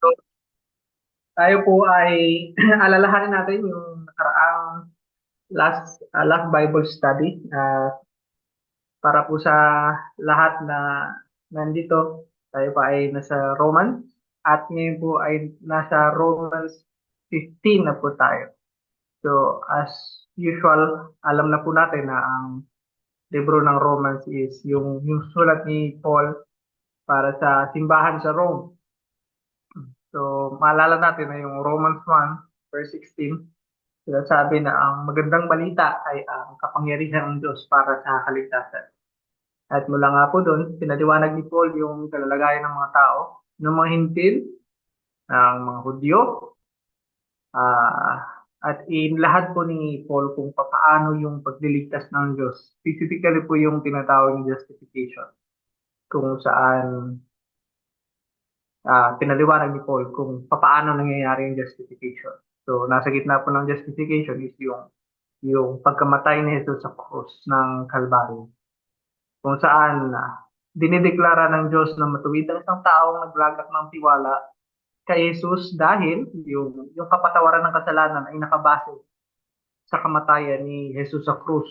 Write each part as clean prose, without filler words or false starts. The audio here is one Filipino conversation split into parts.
So, tayo po ay alalahanin natin yung nakaraang last Bible study para po sa lahat na nandito. Tayo pa ay nasa Romans at ngayon po ay nasa Romans 15 na po tayo. So, as usual, alam na po natin na ang libro ng Romans is yung sulat ni Paul para sa simbahan sa Rome. So, maalala natin na yung Romans 1 verse 16, sinasabi na ang magandang balita ay ang kapangyarihan ng Diyos para sa kaligtasan. At mula nga po doon, pinaliwanag ni Paul yung kalalagayan ng mga tao, ng mga hintil, ng mga Hudyo, at lahat po ni Paul kung paano yung pagliligtas ng Diyos. Specifically po yung tinatawag ng justification, kung saan pinaliwanag ni Paul kung paano nangyayari yung justification. So, nasa gitna po ng justification is yung pagkamatay ni Jesus sa krus ng Kalbaryo, kung saan dinideklara ng Diyos na matuwid ang isang taong naglagak ng tiwala kay Jesus dahil yung kapatawaran ng kasalanan ay nakabase sa kamatayan ni Jesus sa krus.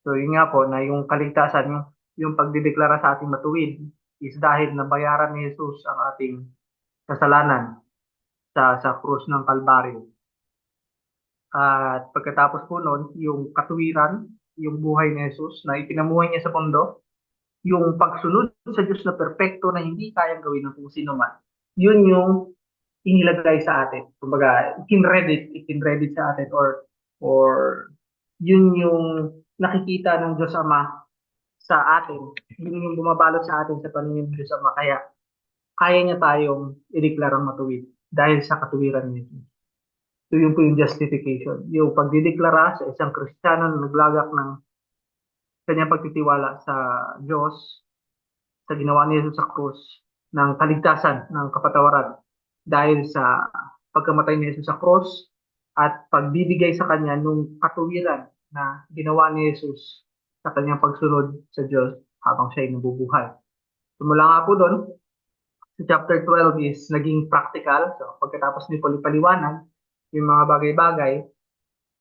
So yun nga po na yung kaligtasan, yung pagdideklara sa ating matuwid is dahil nabayaran ni Jesus ang ating kasalanan sa krus ng Kalbaryo. At pagkatapos po nun, yung katuwiran, yung buhay ni Jesus na ipinamuhay niya sa mundo, yung pagsunod sa Diyos na perpekto na hindi kayang gawin ng kung sino man, yun yung inilagay sa atin. Kumbaga, ikinredit sa atin or yun yung nakikita ng Diyos Ama sa atin. Yun yung bumabalot sa atin sa paningin ng Diyos Ama. Kaya kaya niya tayong ideklarang matuwid dahil sa katuwiran niya. So yun po yung justification. Yung pagdideklara sa isang Kristiyano na naglagak ng kanyang pagtitiwala sa Diyos, sa ginawa ni Jesus sa krus, ng kaligtasan, ng kapatawaran dahil sa pagkamatay ni Jesus sa krus at pagbibigay sa kanya nung katuwiran na ginawa ni Jesus sa kanyang pagsunod sa Diyos habang siya ay nabubuhay. So mula nga po doon, sa chapter 12 is naging practical. So pagkatapos ni Paul ipaliwanag yung mga bagay-bagay,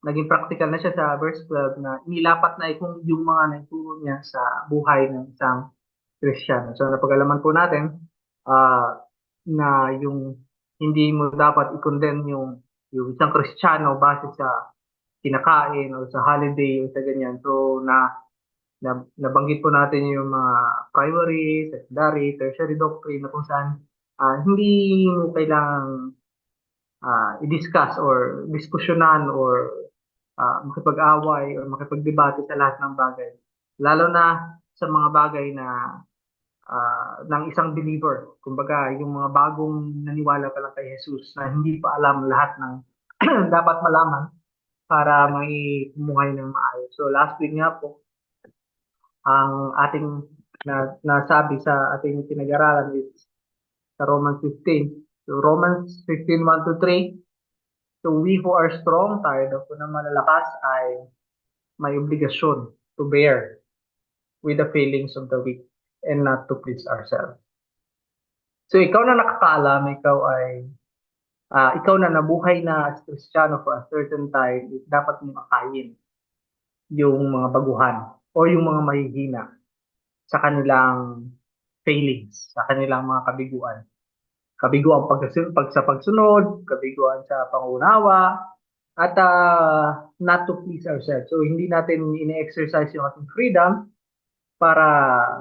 naging practical na siya sa verse 12 na inilapat na kung yung mga naituro niya sa buhay ng isang Kristiyano. So napag-alaman po natin na yung hindi mo dapat i-condemn yung isang Kristiyano base sa kinakain o sa holiday o sa ganyan. So nabanggit po natin yung mga primary, secondary, tertiary doctrine na kung saan hindi mo kailangang i-discuss or diskusyonan or makipag-away o makipagdebate sa lahat ng bagay. Lalo na sa mga bagay na ng isang believer. Kumbaga, yung mga bagong naniwala pa lang kay Jesus na hindi pa alam lahat ng dapat malaman para may bumuhay ng maayos. So last week nga po, ang ating nasabi sa ating pinag-aralan is sa Romans 15. So Romans 15, 1 to 3. So we who are strong, tayo daw po na malalakas ay may obligasyon to bear with the feelings of the weak and not to please ourselves. So ikaw na nakakaalam, ikaw na nabuhay na as Kristiyano for a certain time, dapat mong akayin yung mga baguhan o yung mga mahihina sa kanilang failings, sa kanilang mga kabiguan. Kabiguan sa pagsunod, kabiguan sa pangunawa, at not to please ourselves. So hindi natin ine-exercise yung ating freedom para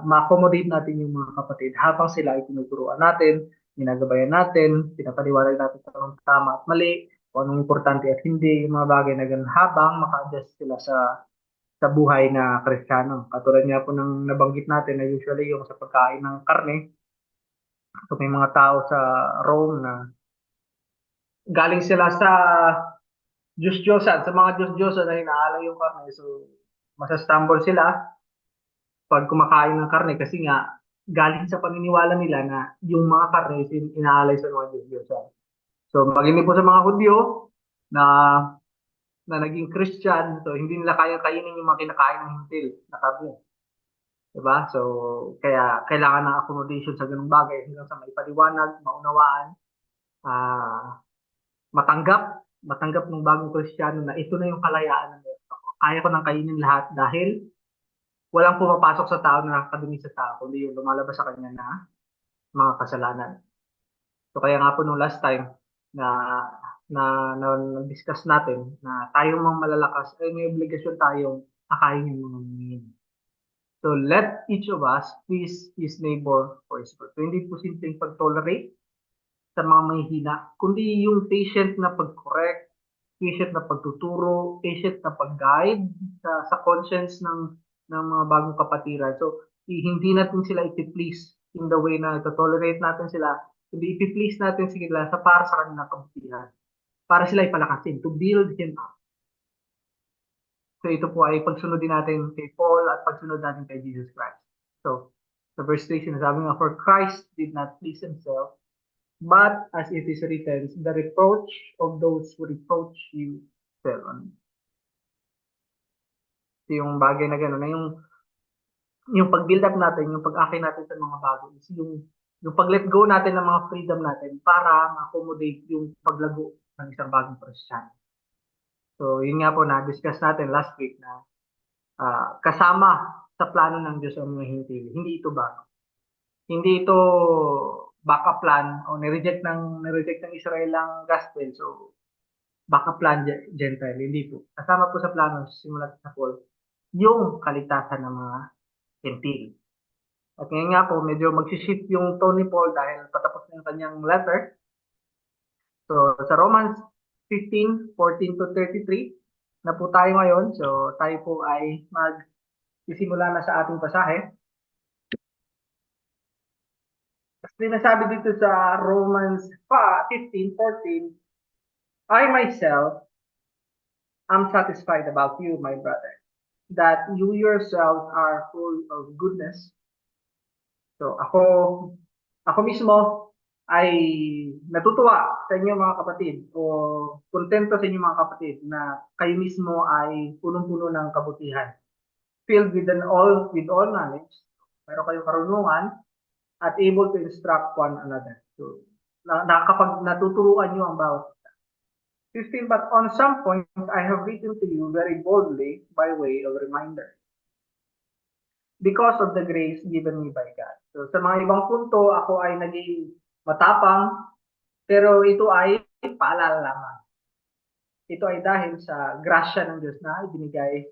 ma-accommodate natin yung mga kapatid habang sila ay tinuturuan natin, ginagabayan natin, pinapaliwanag natin sa anong tama at mali, kung anong importante at hindi, yung mga bagay na ganun habang maka-adjust sila sa buhay na Kristiyano. Katulad nga po ng nabanggit natin na usually yung sa pagkain ng karne, so may mga tao sa Rome na galing sila sa Diyos-Diyosan, sa mga Diyos-Diyosan na inaalay yung karne. So, masastumble sila pag kumakain ng karne kasi nga galing sa paniniwala nila na yung mga karne is inaalay sa mga Diyos-Diyosan. So, maginig po sa mga Hudyo na naging Christian, so hindi nila kaya kainin yung mga kinakain ng hintil na karne. Diba? So, kaya kailangan ng accommodation sa ganung bagay hanggang sa maipaliwanag, maunawaan, matanggap ng bagong Kristiyano na ito na yung kalayaan ng meron ako. Kaya ko nang kainin lahat dahil walang pumapasok sa tao na nakakadumi sa tao, kundi yung lumalabas sa kanya na mga kasalanan. So kaya nga po nung last time na na discuss natin na tayong mga malalakas ay may obligasyon tayong akayin yung mga mangingin. So let each of us please his neighbor for his good. So hindi po simpleng pag-tolerate sa mga mahihina, kundi yung patient na pag-correct, patient na pagtuturo, patient na pag-guide sa conscience ng mga bagong kapatiran. So hindi natin sila iti-please in the way na ito-tolerate natin sila, kundi iti-please natin sila sa para sa kanilang kabutihan, para sila ipalakasin, to build him up. So ito po ay pagsunod din natin kay Paul at pagsunod natin kay Jesus Christ. So, sa verse 3, sinasabi nga, for Christ did not please himself, but as it is written, the reproach of those who reproach you fell on me. So yung bagay na gano'n, na yung pag-build up natin, yung pag-akin natin sa mga bago, is yung pag-let go natin ng mga freedom natin para ma-accommodate yung paglago ng isang bagong Kristiyano. So, yun nga po, na-discuss natin last week na kasama sa plano ng Diyos ang mga hintil. Hindi ito bago. Hindi ito backup plan o nireject ng Israel ang gospel. So, backup plan Gentile. Hindi po. Kasama po sa plano simulat sa Paul yung kaligtasan ng mga hintil. At ngayon nga po, medyo magsishift yung tone ni Paul dahil patapos na yung kanyang letter. So, sa Romans 15:14 to 33 na po tayo ngayon. So, tayo po ay magsisimula na sa ating pasahe. Sinasabi dito sa Romans 15:14, I myself am satisfied about you, my brother, that you yourselves are full of goodness. So ako mismo ay natutuwa sa inyo mga kapatid o kontento sa inyo mga kapatid na kayo mismo ay punong-puno ng kabutihan. Filled with all knowledge, meron kayong karunungan at able to instruct one another. So, kapag natuturuan nyo ang bawat 15, but on some points I have written to you very boldly by way of reminder because of the grace given me by God. So sa mga ibang punto, ako ay naging matapang, pero ito ay paalala lamang. Ito ay dahil sa grasya ng Diyos na ibinigay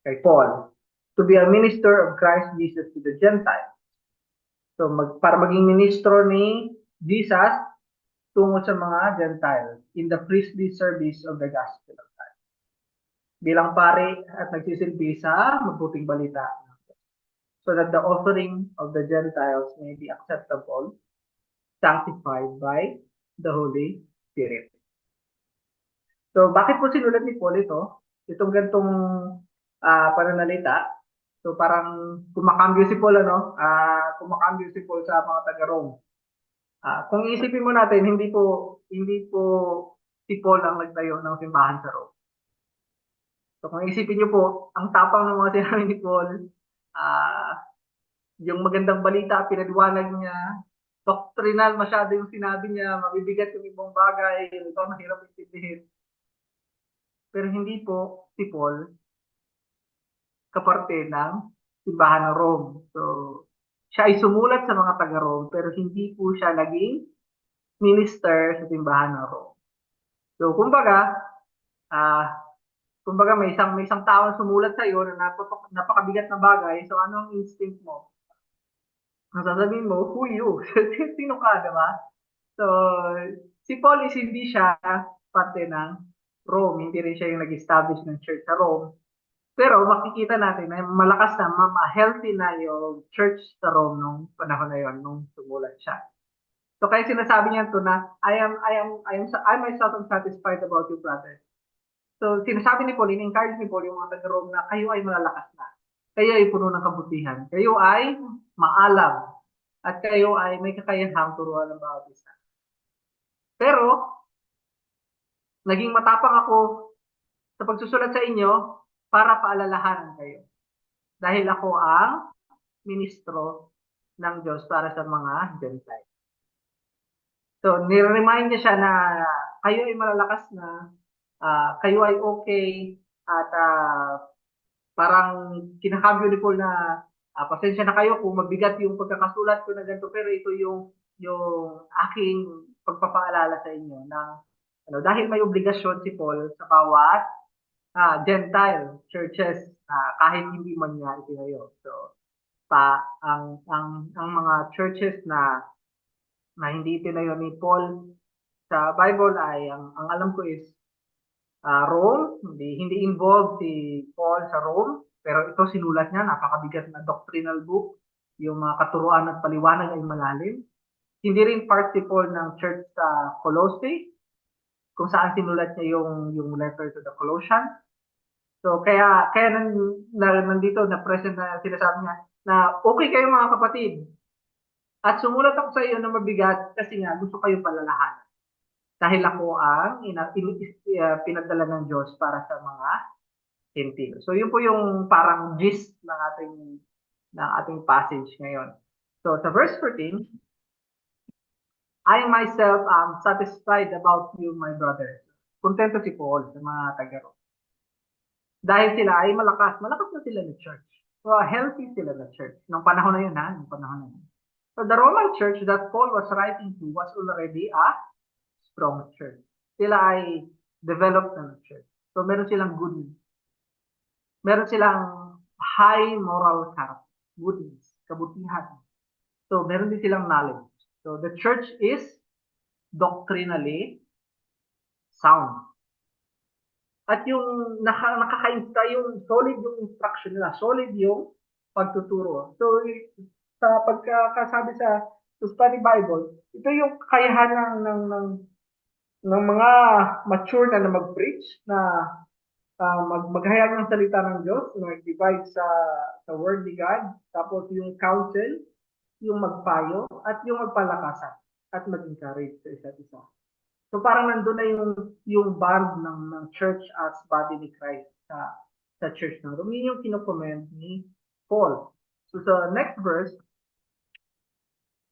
kay Paul to be a minister of Christ Jesus to the Gentiles. So para maging ministro ni Jesus tungo sa mga Gentiles in the priestly service of the gospel of God. Bilang pari at nagsisilbi sa mabuting balita, so that the offering of the Gentiles may be acceptable, sanctified by the Holy Spirit. So bakit po sinulat ni Paul ito? Itong gantong pananalita. So parang kumakambyo si Paul, kumakambyo si Paul sa mga taga-Rome. Kung iisipin mo natin, hindi po si Paul ang nagtayo ng simbahan sa Rome. So kung isipin niyo po, ang tapang ng mga sinabi ni Paul, yung magandang balita, pinaliwanag niya, doctrinal masyado yung sinabi niya, mabibigat yung ibang bagay, ito mahirap intindihin. Pero hindi po si Paul kaparte ng simbahan ng Rome. So, siya ay sumulat sa mga taga-Rome, pero hindi po siya naging minister sa simbahan ng Rome. So, kumbaga may isang tao sumulat sa iyo na napakabigat na bagay. So, anong instinct mo? Ang sasabihin mo, who you? Sino ka, diba? So, si Paul is hindi siya parte ng Rome. Hindi rin siya yung nag-establish ng church sa Rome. Pero makikita natin na malakas na, healthy na yung church sa Rome nung panahon na yon, nung sumulat siya. So kaya sinasabi niya to na I myself am satisfied about you, brother. So sinasabi ni Paul, in-encourage ni Paul yung mga taga-Rome na kayo ay malalakas na. Kayo ay puno ng kabutihan. Kayo ay maalam. At kayo ay may kakayahang turuan ng bawat isa. Pero, naging matapang ako sa pagsusulat sa inyo para paalalahanan kayo. Dahil ako ang ministro ng Diyos para sa mga Gentile. So, nire-remind niya siya na kayo ay malalakas na, kayo ay okay, at parang kinakabyo ni Paul na pasensya na kayo kung mabigat yung pagkakasulat ko na ganito, pero ito yung aking pagpapaalala sa inyo na dahil may obligasyon si Paul sa bawat Gentile churches kahit hindi man niya itinayo. So, ang mga churches na hindi itinayo ni Paul sa Bible ay ang alam ko is Rome. Hindi involved si Paul sa Rome, pero ito sinulat niya, napakabigat na doctrinal book, yung mga katuruan at paliwanag ay malalim. Hindi rin part si Paul ng church sa Colossae, kung saan sinulat niya yung letter to the Colossians. So kaya nandito na present na sinasabi niya na okay kayo mga kapatid. At sumulat ako sa iyo na mabigat kasi nga gusto kayo palalahanan. Dahil ako ang pinadala ng Diyos para sa mga Gentile. So yun po yung parang gist ng ating passage ngayon. So sa verse 14, I myself am satisfied about you, my brothers. Kontento si Paul sa mga taga-Rome. Dahil sila ay malakas na sila ng church. So healthy sila ng church. Nung panahon na yun So the Roman church that Paul was writing to was already a strong church. Sila ay developed na church. So meron silang goodness. Meron silang high moral character, goodness, kabutihan. So meron din silang knowledge. So the church is doctrinally sound. At yung nakakainsta, yung solid yung instruction nila, solid yung pagtuturo. So sa pagkakasabi sa study Bible, ito yung kakayahan ng mga mature na mag-preach, na maghayag ng salita ng Diyos, mag-divide sa word ni God, tapos yung counsel, yung magpayo, at yung magpalakasan, at mag-encourage sa isa't isa. So parang nandun na yung bond ng church as body ni Christ sa church ng Rome. Yun yung kinokomment ni Paul. So sa next verse,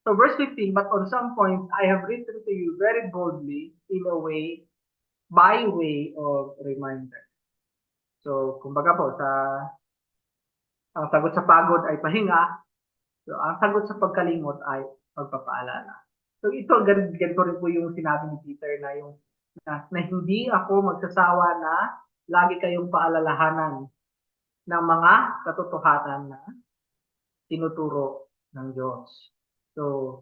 so verse 15, but on some points I have written to you very boldly by way of reminder. So kumbaga po, ang sagot sa pagod ay pahinga, so ang sagot sa pagkalimot ay pagpapaalala. So ito, ganito rin po yung sinabi ni Peter na hindi ako magsasawa na lagi kayong paalalahanan ng mga katotohanan na tinuturo ng Diyos. So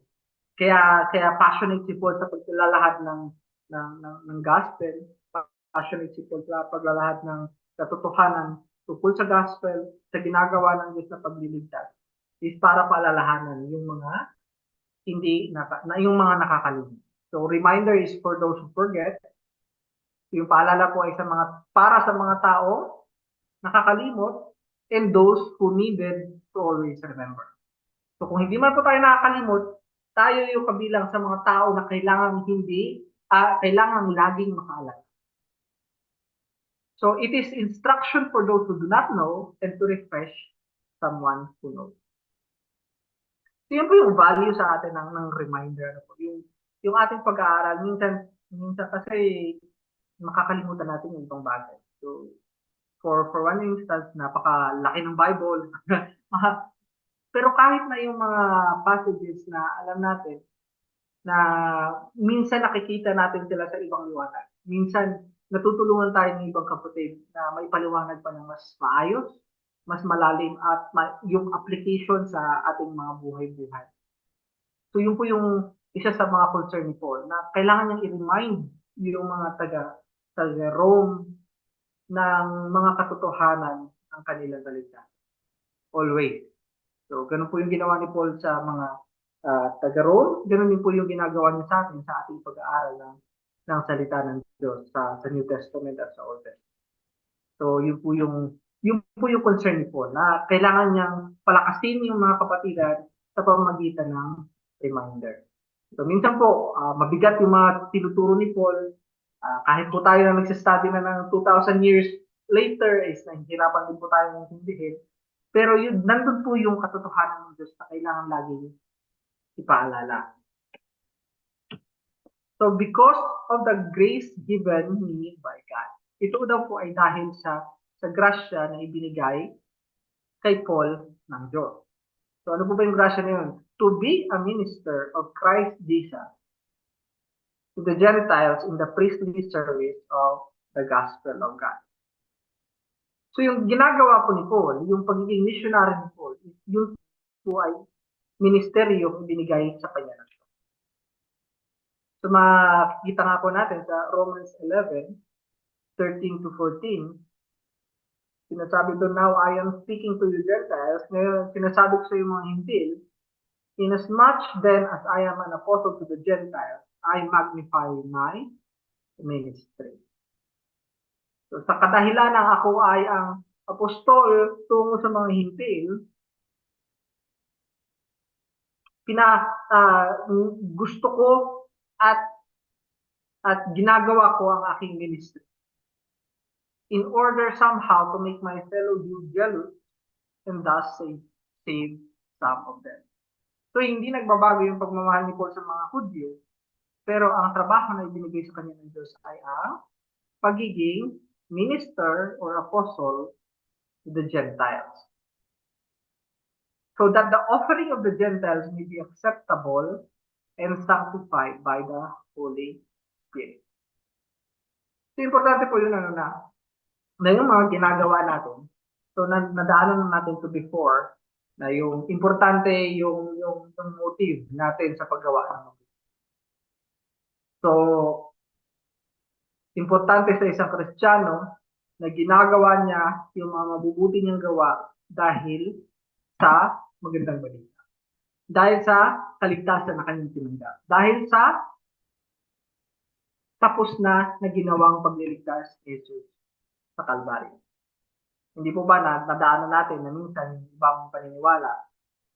kaya passionate si Paul sa paglalahad ng gospel, passionate si Paul sa paglalahad ng katotohanan tungkol sa gospel, sa ginagawa ng Diyos na pagliligtas, is para paalalahanan yung mga yung mga nakakalimot. So reminder is for those who forget. Yung paalala po ay para sa mga tao nakakalimot, and those who needed to always remember. So kung hindi man po tayo nakakalimot, tayo yung kabilang sa mga tao na kailangang laging makaalala. So it is instruction for those who do not know and to refresh someone who knows. So yun po yung value sa atin ng reminder. Yung ating pag-aaral, minsan kasi makakalimutan natin yung ibang bagay. So for one instance, napakalaki ng Bible. Pero kahit na yung mga passages na alam natin, na minsan nakikita natin sila sa ibang liwanag. Minsan natutulungan tayo ng ibang kapatid na may paliwanag pa ng mas maayos, mas malalim, at yung application sa ating mga buhay-buhay. So yun po yung isa sa mga concern ni Paul, na kailangan niyang i-remind yung mga taga Rome ng mga katotohanan ng kanilang salita. Always. So ganun po yung ginawa ni Paul sa mga taga Rome, ganun din po yung ginagawa niya sa atin sa ating pag-aaral ng salita ng Diyos sa New Testament at sa Old Testament. So yun po yung concern ni Paul, na kailangan niyang palakasin yung mga kapatiran sa pamamagitan ng reminder. So minsan po, mabigat yung mga tinuturo ni Paul. Kahit po tayo na nagsistudy na ng 2,000 years later, is nahihirapan din po tayo intindihin. Pero yun, nandun po yung katotohanan ng Diyos na kailangan laging ipaalala. So because of the grace given me by God. Ito daw po ay dahil sa grasya na ibinigay kay Paul ng Diyos. So ano po ba yung grasya na yun? To be a minister of Christ Jesus to the Gentiles in the priestly service of the gospel of God. So yung ginagawa po ni Paul, yung pagiging missionary ni Paul, yun po ay ministeryo binigay sa kanya ng Diyos. So makikita nga po natin sa Romans 11:13 to 14, sinasabi doon, now I am speaking to you Gentiles, ngayon sinasabi ko sa iyo mga Hintil, inasmuch then as I am an apostle to the Gentiles, I magnify my ministry. So, sa kadahilan ng ako ay ang apostol tungo sa mga Hintil, gusto ko at ginagawa ko ang aking ministry in order somehow to make my fellow Jews jealous and thus save some of them. So, hindi nagbabago yung pagmamahal ni Paul sa mga Hudyo, pero ang trabaho na ibinigay sa kanya ng Diyos ay ang pagiging minister or apostle to the Gentiles. So that the offering of the Gentiles may be acceptable and sanctified by the Holy Spirit. So, importante po yun na yung mga ginagawa natin. So, nadaanan natin to before na yung importante yung motive natin sa paggawa ng mga. So, importante sa isang Kristiyano na ginagawa niya yung mga mabubuti niyang gawa dahil sa magandang balita. Dahil sa kaligtasan na kanyang tinanggap. Dahil sa tapos na ginawang pagliligtas ni Jesus sa Kalbaryo. Hindi po ba nadaanan natin na minsan ibang paniniwala,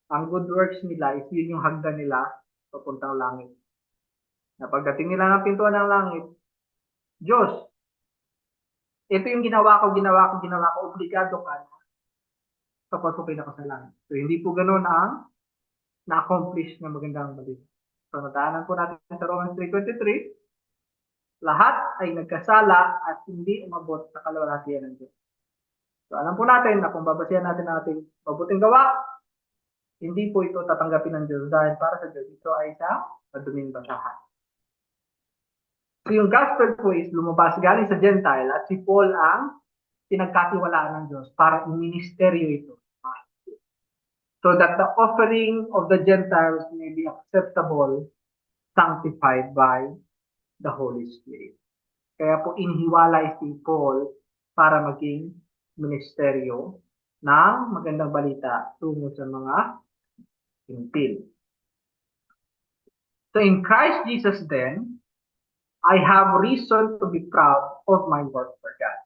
ang good works nila is yun yung hagdan nila papuntang langit. Na pagdating nila ng pintuan ng langit, Diyos, ito yung ginawa ko, obligado ka na papasukin ako sa langit. So, hindi po ganun ang na-accomplish ng magandang balita. So, nadaanan po natin sa Romans 3:23, lahat ay nagkasala at hindi umabot sa kalwalhatian ng Diyos. So, alam po natin na kung babasihan natin ang ating mabuting gawa, hindi po ito tatanggapin ng Diyos dahil para sa Diyos, ito ay sa maduming basahan. So, yung gospel po is lumabas galing sa Gentile at si Paul ang pinagkatiwalaan ng Diyos para i-ministeryo ito. So that the offering of the Gentiles may be acceptable, sanctified by the Holy Spirit. Kaya po inhiwalay si Paul para maging ministeryo ng magandang balita tungo sa mga Hintil. So in Christ Jesus then, I have reason to be proud of my work for God.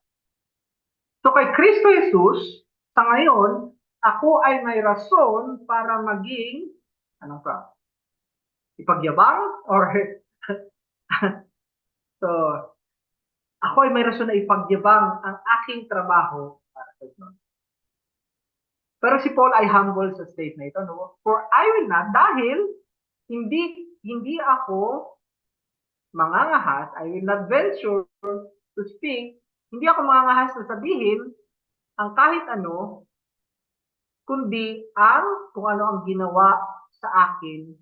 So kay Kristo Jesus, sa ngayon, ako ay may rason para maging, anong proud? Ipagyabang? Or, so, ako ay may rason na ipagyabang ang aking trabaho para sa Diyos. Pero si Paul ay humble sa state na ito, no? For I will not, dahil hindi ako mangangahas, I will not venture to speak, hindi ako mangangahas na sabihin ang kahit ano, kundi kung ano ang ginawa sa akin,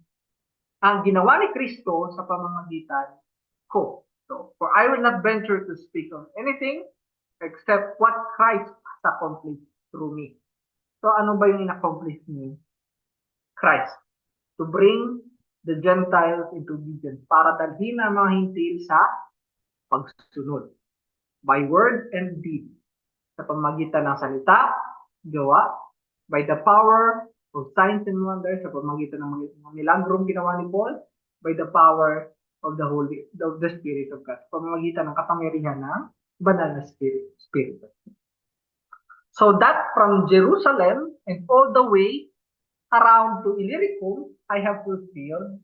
ang ginawa ni Kristo sa pamamagitan ko. So, for I will not venture to speak of anything except what Christ has accomplished through me. So, ano ba yung in-accomplish ni Christ? To bring the Gentiles into obedience, para dalhin ang mga Hintil sa pagsunod. By word and deed. Sa pamamagitan ng salita, gawa, by the power of signs and wonders, sa pamamagitan ng mga milagrong ginawa ni Paul, by the power of the Spirit of God, sa pamamagitan ng kapangyarihan ng banal na Spirit. So that from Jerusalem and all the way around to Illyricum, I have fulfilled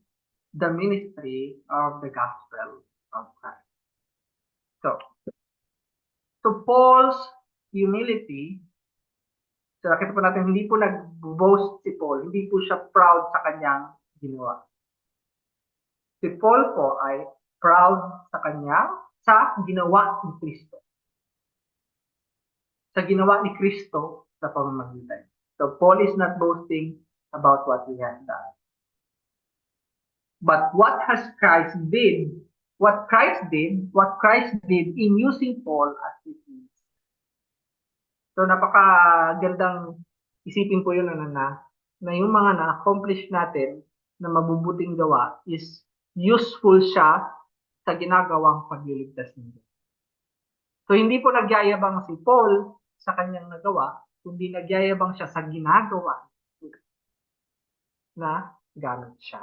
the ministry of the gospel of Christ. So Paul's humility So nakita po natin, hindi po nag-boast si Paul, hindi po siya proud sa kanyang ginawa. Si Paul po ay proud sa ginawa ni Kristo. Sa ginawa ni Kristo sa pamamagitan. So Paul is not boasting about what he has done. But what Christ did in using Paul as his means. So napakagandang isipin po yun na yung mga na-accomplish natin na mabubuting gawa is useful siya sa ginagawang pagliligtas ng Diyos. So hindi po nagyayabang si Paul sa kanyang nagawa, kundi nagyayabang siya sa ginagawa na gamit siya.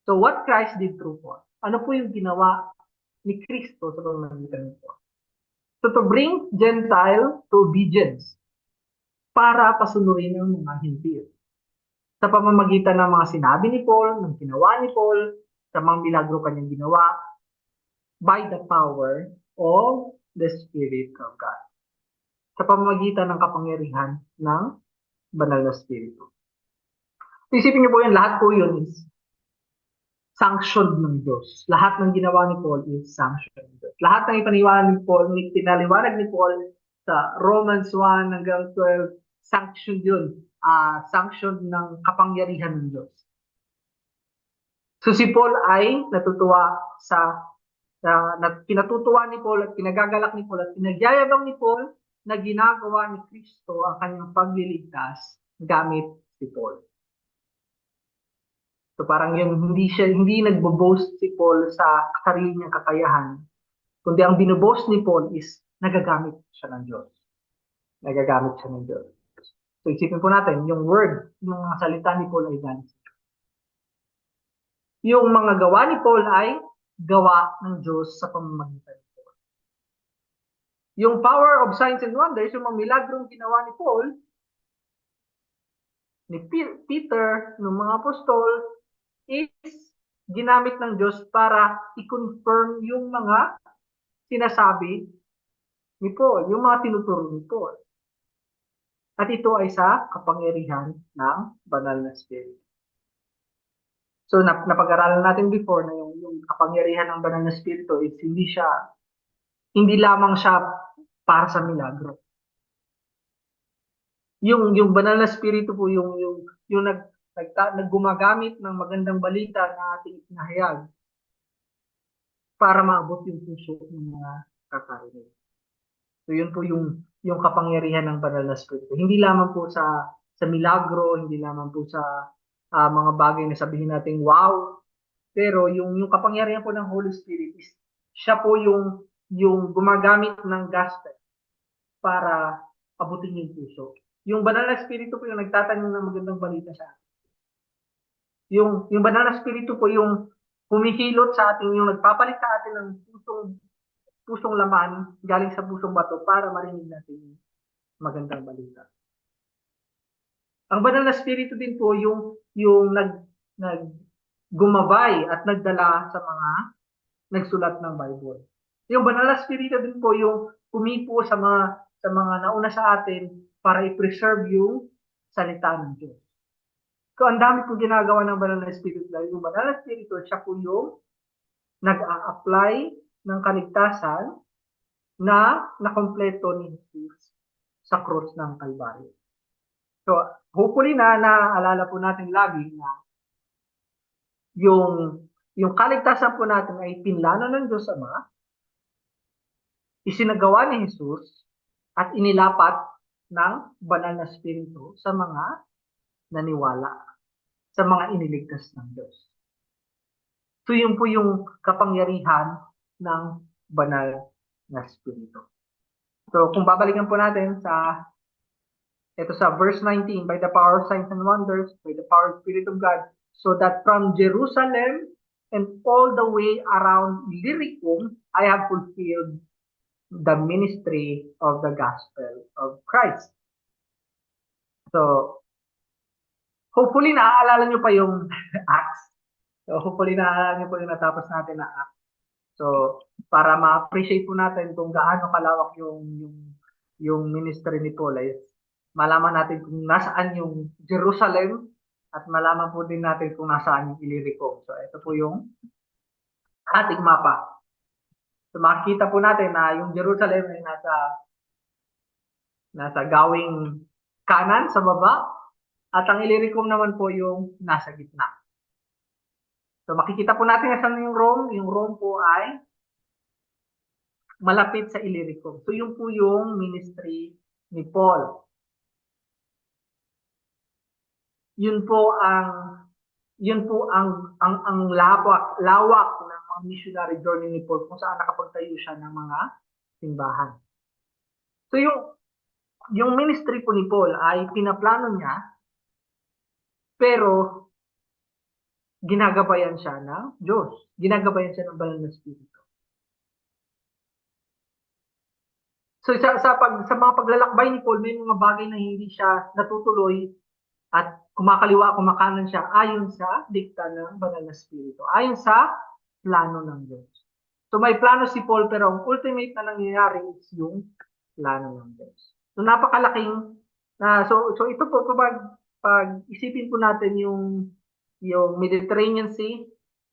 So what Christ did through Paul? Ano po yung ginawa ni Kristo sa pamamagitan ng Paul? So to bring Gentile to obedience para pasunurin ng mga Hintil. Sa pamamagitan ng mga sinabi ni Paul, ng ginawa ni Paul, sa mga milagro kanyang ginawa, by the power of the Spirit of God. Sa pamamagitan ng kapangyarihan ng banal na Espiritu. Isipin niyo po yun, lahat po yun is sanctioned ng Diyos. Lahat ng ginawa ni Paul is sanctioned ng Diyos. Lahat ng pinaliwanag ni Paul sa Romans 1 hanggang 12, sanctioned yun. Sanctioned ng kapangyarihan ng Diyos. So si Paul ay natutuwa pinatutuwa ni Paul at pinagagalak ni Paul at pinagyayabang ni Paul na ginagawa ni Kristo ang kanyang pagliligtas gamit si Paul. So parang yun, hindi nagbo-boast si Paul sa sarili niyang kakayahan, kundi ang binoboast ni Paul is nagagamit siya ng Diyos. Nagagamit siya ng Diyos. So isipin po natin, yung word, yung mga salita ni Paul ay galing. Yung mga gawa ni Paul ay gawa ng Diyos sa pamamagitan ni Paul. Yung power of signs and wonders, yung mga milagrong ginawa ni Paul, ni Peter, ng mga apostol, is ginamit ng Diyos para i-confirm yung mga sinasabi ni Paul, yung mga tinuturo ni Paul. At ito ay sa kapangyarihan ng banal na Espiritu. So napag-aralan natin before na yung kapangyarihan ng banal na Espiritu is hindi lamang siya para sa milagro. Yung banal na Espiritu po yung naggumagamit ng magandang balita na ating inahayag para maabot yung puso ng mga kakarinig. So yun po yung kapangyarihan ng banal na Espiritu. Hindi lamang po sa milagro, hindi lamang po sa mga bagay na sabihin natin wow, pero yung kapangyarihan po ng Holy Spirit is siya po yung gumagamit ng gospel para abutin yung puso. Yung banal na Espiritu po yung nagtatanim ng magandang balita sa atin. Yung banal na Espiritu po yung humihilot sa atin, yung nagpapalit sa atin ng pusong laman galing sa pusong bato para marinig natin yung magandang balita. Ang banal na Espiritu din po yung gumabay at nagdala sa mga nagsulat ng Bible. Yung banal na Espiritu din po yung pumipo sa mga nauna sa atin para i-preserve yung salita ng Diyos. So ang dami po ginagawa ng banal na Espiritu dahil yung banal na Espiritu siya po yung nag-a-apply ng kaligtasan na nakompleto ni Jesus sa cross ng Kalbaryo. So, hopefully naaalala po natin lagi na yung kaligtasan po natin ay pinlano ng Diyos Ama, isinagawa ni Jesus, at inilapat ng banal na Espiritu sa mga naniwala, sa mga iniligtas ng Diyos. So, yun po yung kapangyarihan ng banal na Espiritu. So, kung babalikan po natin sa verse 19, by the power of signs and wonders, by the power of Spirit of God, so that from Jerusalem and all the way around Illyricum, I have fulfilled the ministry of the gospel of Christ. So, hopefully naaalala nyo pa yung Acts. So, hopefully naaalala nyo po yung natapos natin na Acts. So, para ma-appreciate po natin kung gaano kalawak yung ministry ni Paul, malaman natin kung nasaan yung Jerusalem at malaman po din natin kung nasaan yung Illyricum. So ito po yung ating mapa. So makikita po natin na yung Jerusalem ay nasa gawing kanan sa baba at ang Illyricum naman po yung nasa gitna. So makikita po natin nasan yung Rome. Yung Rome po ay malapit sa Illyricum. So yun po yung ministry ni Paul. Yun po ang lawak ng mga missionary journey ni Paul kung saan nakapagtayo siya ng mga simbahan. So yung ministry po ni Paul ay pinaplano niya, pero ginagabayan siya ng Diyos. Ginagabayan siya ng Banal na Espiritu. So sa mga paglalakbay ni Paul, may mga bagay na hindi siya natutuloy at kumakaliwa, kumakanan siya ayon sa dikta ng Banal na Espiritu, ayon sa plano ng Diyos. So may plano si Paul, pero ang ultimate na nangyayari is yung plano ng Diyos. So napakalaking so ito po pag isipin po natin yung Mediterranean Sea,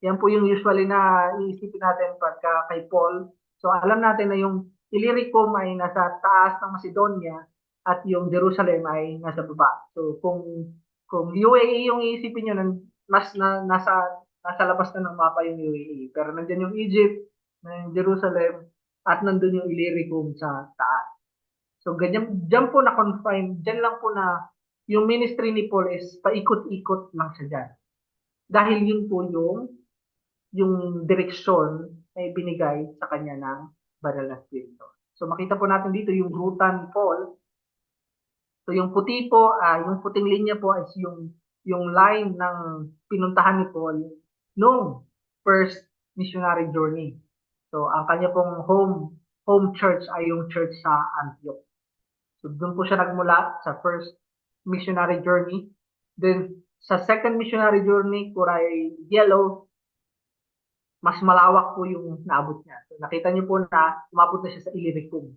yan po yung usually na iisipin natin pagka kay Paul. So alam natin na yung Illyricum ay nasa taas ng Macedonia at yung Jerusalem ay nasa baba. So kung UAE yung iisipin nyo, nasa labas na ng mapa yung UAE. Pero nandiyan yung Egypt, yung Jerusalem, at nandun yung Illyricum sa taas. So ganyan, dyan po na-confine, dyan lang po na yung ministry ni Paul is paikot-ikot lang siya dyan. Dahil yun po yung direksyon na ibinigay sa kanya ng Banal na Espiritu. So makita po natin dito yung ruta ni Paul. So yung puti po, yung puting linya po is yung line ng pinuntahan ni Paul nung first missionary journey. So ang kanya pong home church ay yung church sa Antioch. So doon po siya nagmula sa first missionary journey. Then sa second missionary journey, kulay yellow, mas malawak po yung naabot niya. So nakita niyo po na umabot na siya sa Illyricum.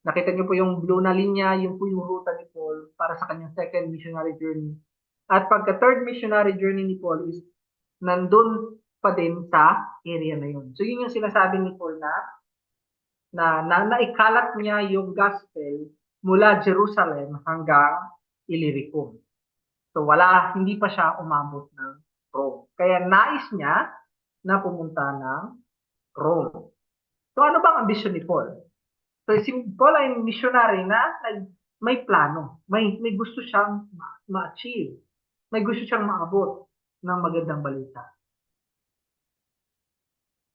Nakita niyo po yung blue na linya, yun po yung ruta ni Paul para sa kanyang second missionary journey. At pagka third missionary journey ni Paul is nandun pa din sa area na yun. So yun yung sinasabi ni Paul na naikalat niya yung gospel mula Jerusalem hanggang Illyricum. So hindi pa siya umabot ng Rome. Kaya nais niya na pumunta ng Rome. So ano bang ambisyon ni Paul? So si Paul ay missionary na may plano. May gusto siyang ma-achieve. May gusto siyang maabot ng magandang balita.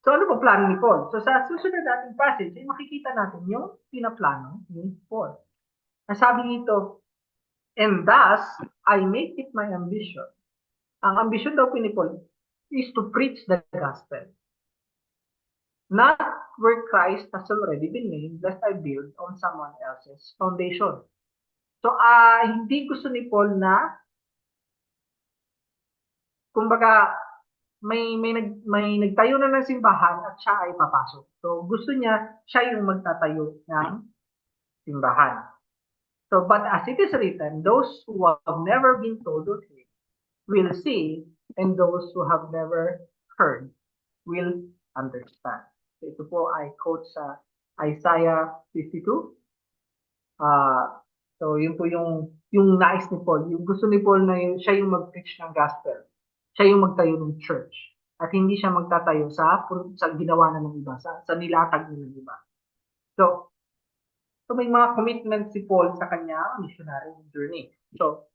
So ano bang plano ni Paul? So sa susunod nating passage ay makikita natin yung pinaplano ni Paul. Ang sabi nito, and thus, I make it my ambition. Ang ambisyon daw ni Paul is to preach the gospel. Not where Christ has already been named, lest I build on someone else's foundation. So, hindi gusto ni Paul na, kumbaga, may nagtayo na ng simbahan at siya ay papasok. So, gusto niya, siya yung magtatayo ng simbahan. So, but as it is written, those who have never been told of him will see, and those who have never heard will understand. So, ito po ay quote sa Isaiah 52. So, yun po yung nais ni Paul. Yung gusto ni Paul na siya yung mag-preach ng gospel. Siya yung magtayo ng church. At hindi siya magtatayo sa ginawa na ng iba, sa nilatag na ng iba. So may mga commitment si Paul sa kanya missionary journey. So,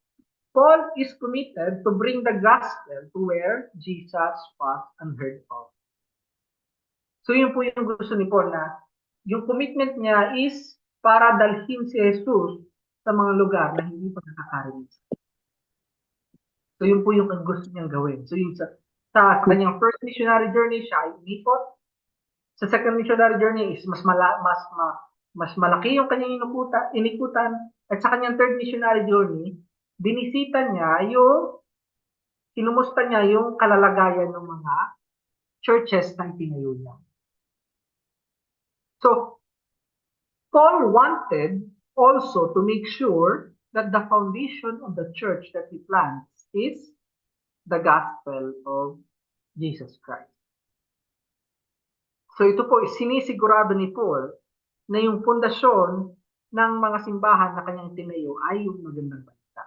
Paul is committed to bring the gospel to where Jesus was unheard of. So, yun po yung gusto ni Paul na yung commitment niya is para dalhin si Jesus sa mga lugar na hindi pa nakakarinig. So, yun po yung gusto niyang gawin. So, yun sa kanyang first missionary journey, siya ay umikot. Sa second missionary journey is mas malaki yung kanyang inikutan. At sa kanyang third missionary journey, binisita niya kinumusta niya yung kalalagayan ng mga churches na itinayo niya. So, Paul wanted also to make sure that the foundation of the church that he plants is the gospel of Jesus Christ. So ito po, sinisigurado ni Paul na yung pundasyon ng mga simbahan na kanyang tinayo ay yung magandang balita,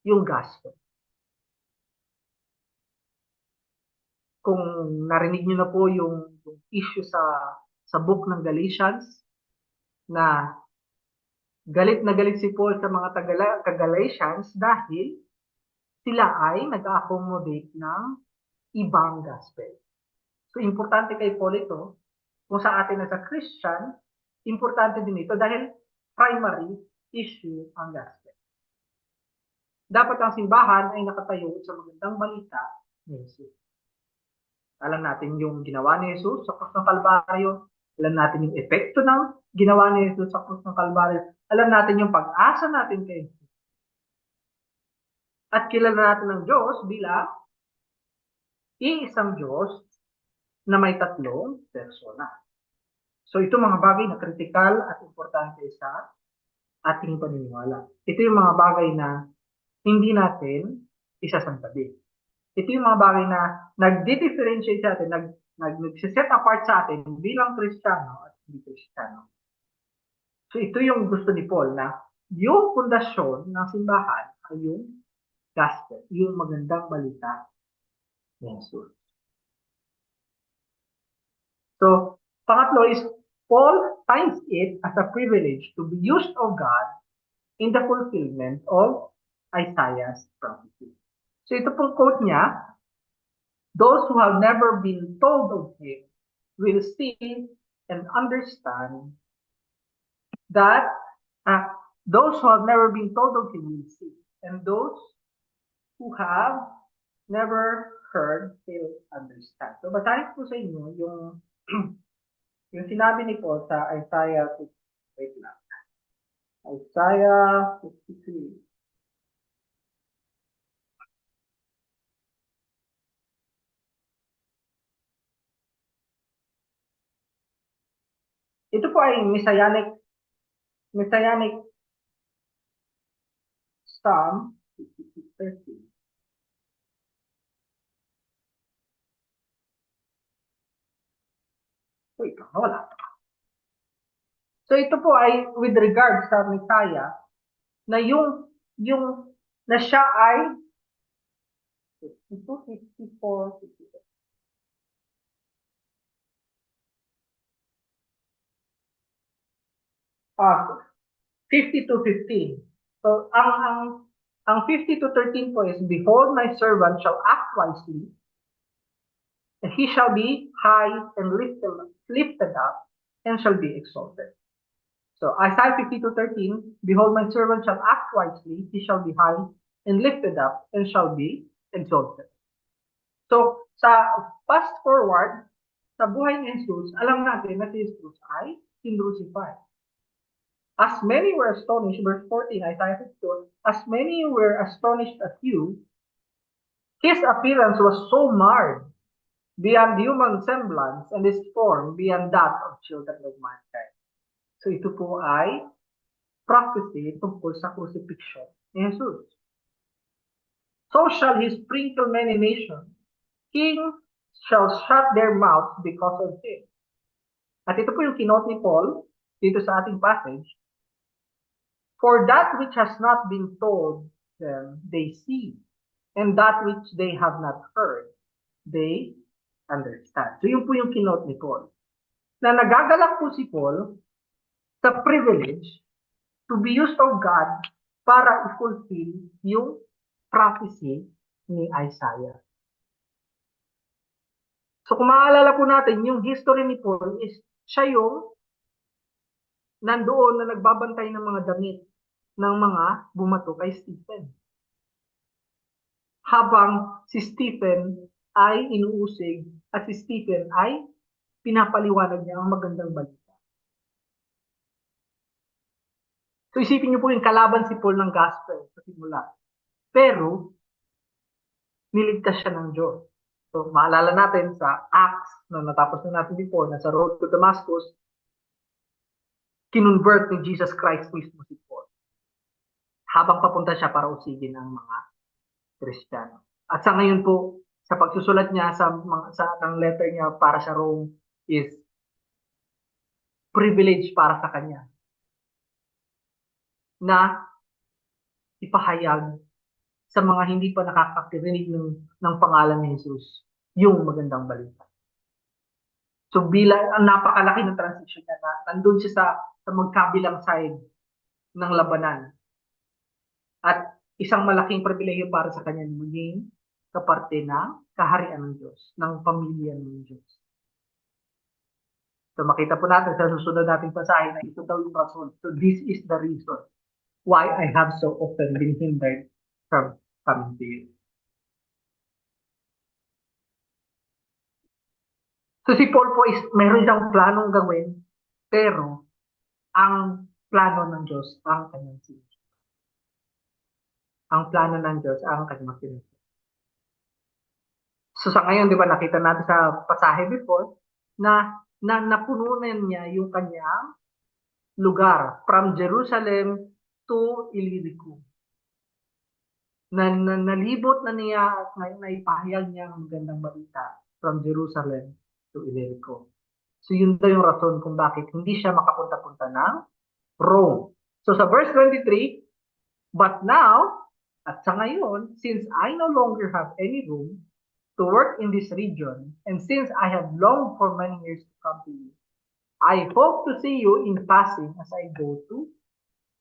yung gospel. Kung narinig niyo na po yung issue sa book ng Galatians, na galit na galit si Paul sa mga taga-Galatians dahil sila ay nag-accommodate ng ibang gospel. So, importante kay Paul ito, kung sa atin as a Christian, importante din ito dahil primary issue ang gospel. Dapat ang simbahan ay nakatayo sa magandang balita ni Jesus. Alam natin yung ginawa ni Jesus sa krus ng Kalbaryo. Alam natin yung epekto ng ginawa ni Jesus sa krus ng Kalbaryo. Alam natin yung pag-asa natin kay Jesus. At kilala natin ang Diyos bilang iisang Diyos na may tatlong persona. So ito mga bagay na kritikal at importante sa ating paniniwala. Ito yung mga bagay na hindi natin isasantabi. Ito yung mga bagay na nag-differentiate sa atin, nag-set apart sa atin bilang Kristiyano at hindi Kristiyano. So ito yung gusto ni Paul na yung pundasyon ng simbahan ay yung gospel, yung magandang balita ni Jesus. So, pangatlo is, Paul finds it as a privilege to be used of God in the fulfillment of Isaiah's prophecy. So ito pong quote niya, those who have never been told of him will see and understand that those who have never been told of him will see, and those who have never heard will understand. So basahin ko sa inyo yung yung sinabi ni Paul sa Isaiah 53. Wait lang. Isaiah 53. Ito po ay Messianic Psalm 53. Wait, wala. So ito po ay with regard sa Messiah na yung na siya ay 54, 55. Ah, 50 to 15. So ang 50 to 13 po is, behold, my servant shall act wisely, and he shall be high and lifted up, and shall be exalted. So Isaiah 52:13, behold, my servant shall act wisely, he shall be high and lifted up, and shall be exalted. So sa fast forward, sa buhay ni Jesus, alam natin na si Jesus ay kinrucified. As many were astonished, verse 14, Isaiah 52, as many were astonished at you, his appearance was so marred beyond human semblance, and his form beyond that of children of mankind. So ito po ay prophecy tungkol sa crucifixion ni Jesus. So shall he sprinkle many nations. Kings shall shut their mouths because of him. At ito po yung kinote ni Paul dito sa ating passage. For that which has not been told them, they see. And that which they have not heard, they understand. So yun po yung kinote ni Paul. Na nagagalak po si Paul sa privilege to be used of God para i-fulfill yung prophecy ni Isaiah. So kung maalala po natin, yung history ni Paul is siya yung nandoon na nagbabantay ng mga damit ng mga bumato kay Stephen. Habang si Stephen ay inuusig at si Stephen ay pinapaliwanag niya ang magandang balita. So isipin niyo po yung kalaban si Paul ng gospel sa simula. Pero, niligtas siya ng Diyos. So maalala natin sa Acts na natapos na natin before, na sa road to Damascus, kinonvert ni Jesus Christ mismo si Paul. Habang papunta siya para usigin ang mga Kristiyano. At sa ngayon po, sa pagsusulat niya ng letter niya para sa Rome is privilege para sa kanya na ipahayag sa mga hindi pa nakakarinig ng pangalan ni Jesus yung magandang balita. So ang napakalaki ng transition niya na nandun siya sa magkabilang side ng labanan. At isang malaking pribilehiyo para sa kanya maging kaparte ng kaharian ng Diyos, ng pamilya ng Diyos. So makita po natin sa susunod nating pasahe na ito daw yung rason. So this is the reason why I have so often been hindered from coming to you. So si Paul po is meron siyang planong gawin, pero ang plano ng Diyos ang kanyang sinusunod. Ang plano ng Diyos ang kanyang sinusunod. So sa ngayon, di ba, nakita natin sa pasahe before na napununan niya yung kanyang lugar from Jerusalem to Illyricum. Nalibot na niya at naipahayag niya ang magandang balita from Jerusalem to Illyricum. So yun daw yung rason kung bakit hindi siya makapunta-punta ng Rome. So sa verse 23, but now, at sa ngayon, since I no longer have any room to work in this region, and since I have longed for many years to come to you, I hope to see you in passing as I go to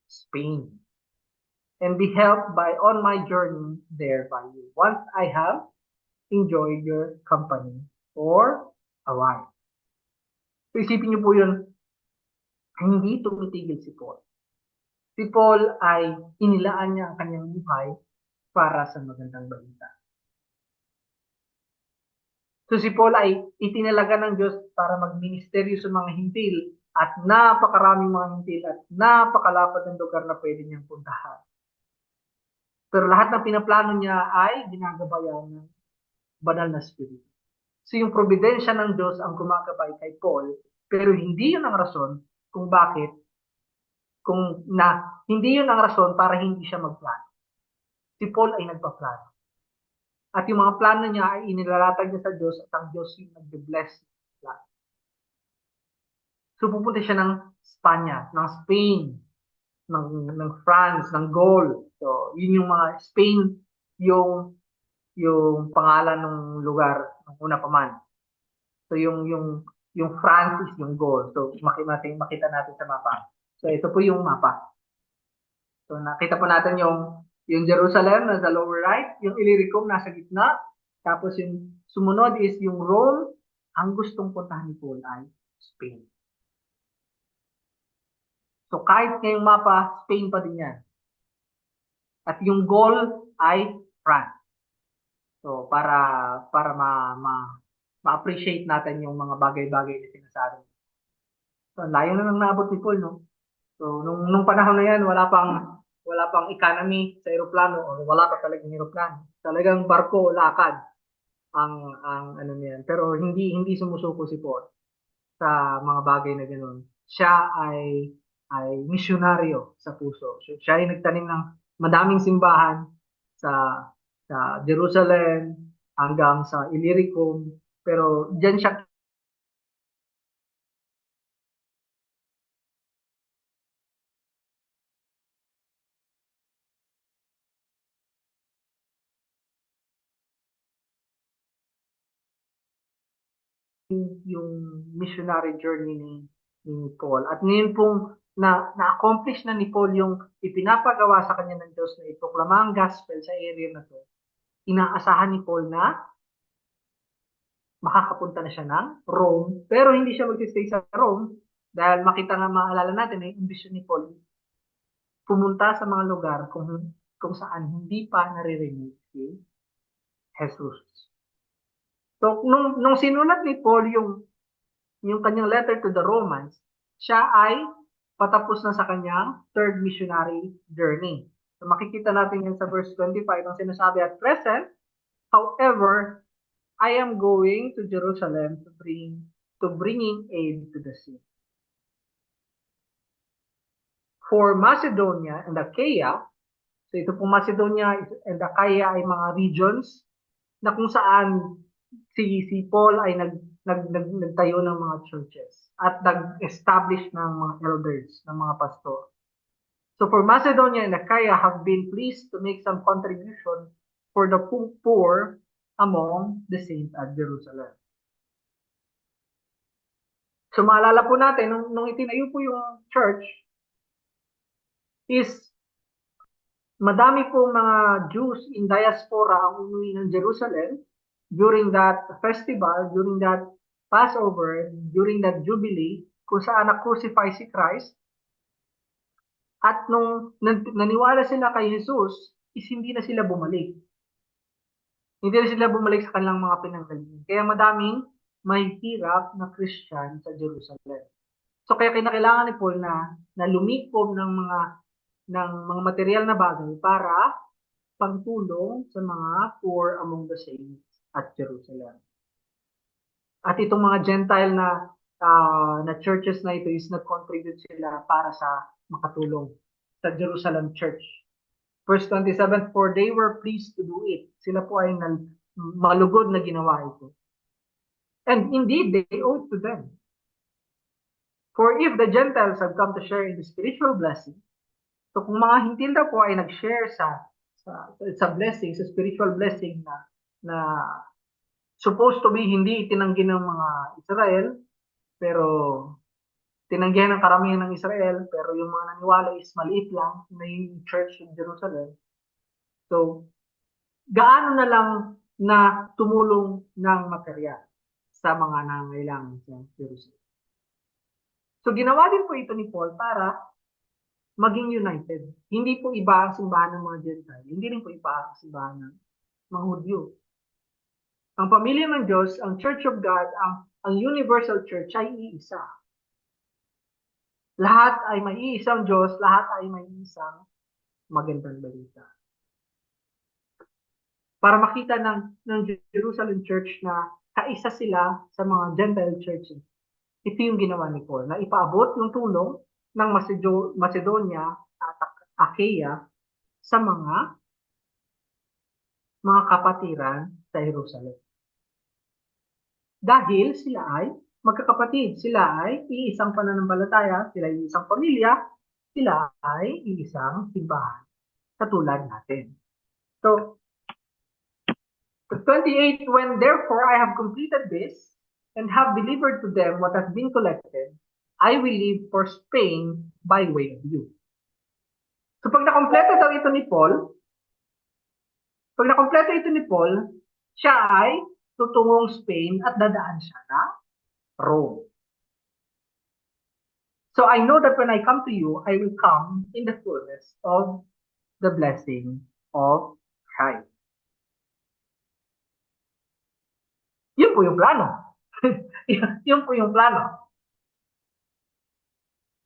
Spain, and be helped by on my journey there by you, once I have enjoyed your company for a while. So isipin niyo po yun, hindi tumitigil si Paul. Si Paul ay inilaan niya ang kanyang buhay para sa magandang balita. So si Paul ay itinalaga ng Diyos para magministeryo sa mga hintil at napakaraming mga hintil at napakalapad ng lugar na pwede niyang puntahan. Pero lahat ng pinaplano niya ay ginagabayan ng banal na spirito. So yung providensya ng Diyos ang gumagabay kay Paul, pero hindi yun ang rason kung bakit hindi yun ang rason para hindi siya magplano. Si Paul ay nagpaplano. At yung mga plano niya ay inilalatag niya sa Diyos at ang Diyos yung nag-bless. So pupunta siya ng Spanya, ng Spain, ng France, ng Gaul. So yun yung mga Spain, yung pangalan ng lugar ng una pa man. So yung France is yung Gaul. So makita natin sa mapa. So ito po yung mapa. So nakita po natin yung Jerusalem nasa lower right, yung Illyricum nasa gitna, tapos yung sumunod is yung Rome. Ang gustong puntahan ni Paul ay Spain. So kahit ngayong mapa, Spain pa din yan. At yung goal ay France. So para ma-appreciate natin yung mga bagay-bagay na sinasabi. So layo na nang naabot ni Paul, no? So nung panahon na yan, wala pang economy sa eroplano o wala pa talagang eroplano. Talagang barko o lakad ang ano niyan. Pero hindi sumusuko si Paul sa mga bagay na ganoon. Siya ay misyonaryo sa puso. So, siya ay nagtanim ng madaming simbahan sa Jerusalem hanggang sa Illyricum. Pero diyan siya yung missionary journey ni Paul. At ngayon pong na-accomplish na ni Paul yung ipinapagawa sa kanya ng Diyos na iproklama ang gospel sa area na to, inaasahan ni Paul na makakapunta na siya ng Rome, pero hindi siya mag-stay sa Rome dahil maalala natin na yung vision ni Paul, pumunta sa mga lugar kung saan hindi pa naririnig si Jesus. So, nung sinulat ni Paul yung kanyang letter to the Romans, siya ay patapos na sa kanyang third missionary journey. So makikita natin yan sa verse 25 ang sinasabi, at present, however, I am going to Jerusalem to bringing aid to the sick. For Macedonia and Achaia, so ito po Macedonia and Achaia ay mga regions na kung saan si Paul ay nagtayo ng mga churches at nag-establish ng mga elders, ng mga pastor. So for Macedonia and Achaia have been pleased to make some contribution for the poor among the saints at Jerusalem. So maalala po natin, nung itinayo po yung church, is madami po mga Jews in diaspora ang umuwi ng Jerusalem during that festival, during that Passover, during that Jubilee, kung saan na-crucify si Christ. At nung naniwala sila kay Jesus, is hindi na sila bumalik. Hindi na sila bumalik sa kanilang mga pinanggalingan. Kaya madaming mahihirap na Christian sa Jerusalem. So kaya kinakailangan ni Paul na lumikom ng mga material na bagay para pagtulong sa mga poor among the saints at Jerusalem. At itong mga Gentile na churches na ito is nag-contribute sila para sa makatulong sa Jerusalem Church. Verse 27, for they were pleased to do it. Sila po ay malugod na ginawa ito. And indeed, they owed to them. For if the Gentiles have come to share in the spiritual blessing, so kung mga hintil na po ay nag-share sa blessing, sa spiritual blessing na supposed to be hindi itinanggi ng mga Israel, pero tinanggihan ng karamihan ng Israel, pero yung mga naniwala is maliit lang na yung church in Jerusalem. So, gaano na lang na tumulong ng material sa mga nangangailangan sa Jerusalem. So, ginawa din po ito ni Paul para maging united. Hindi po iba ang simbahan ng mga Gentile. Hindi rin po iba ang simbahan ng mga Hudyo. Ang pamilya ng Diyos, ang Church of God, ang Universal Church ay iisa. Lahat ay may iisang Diyos, lahat ay may isang magandang balita. Para makita ng Jerusalem Church na kaisa sila sa mga Gentile churches. Ito yung ginawa ni Paul, na ipaabot yung tulong ng Macedonia at Achaia sa mga kapatiran sa Jerusalem. Dahil sila ay magkakapatid, sila ay iisang pananampalataya, sila ay isang pamilya, sila ay iisang simbahan, katulad natin. So, 28, when therefore I have completed this, and have delivered to them what has been collected, I will leave for Spain by way of you. So pag nakompleto daw ito ni Paul, siya ay tutungong Spain at dadaan siya na Rome. So I know that when I come to you, I will come in the fullness of the blessing of Christ. Yun po yung plano. Yun po yung plano.